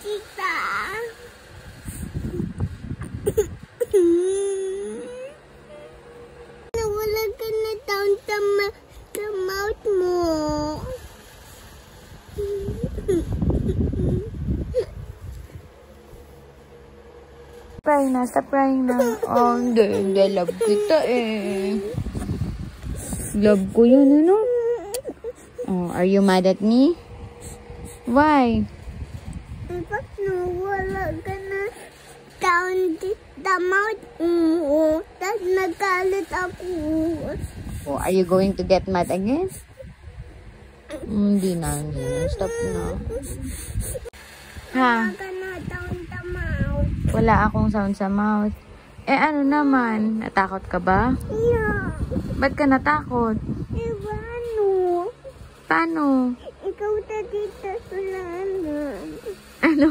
kita. Nawala ka na down sa mouth mo. Pray na, stop crying na. Oh, hindi, love kita eh. Love ko yun, ano? Oh, are you mad at me? Why? Bakit nawala ka na down sa mouth mo? Tapos nagalit ako. Oh, are you going to get mad again? Hindi na. Stop na. Ha? Wala ka na down sa mouth. Wala akong sound sa mouth. Eh, ano naman? Natakot ka ba? Yeah. Ba't ka natakot? Paano? Paano? Ikaw na dito sa lanan. Ano?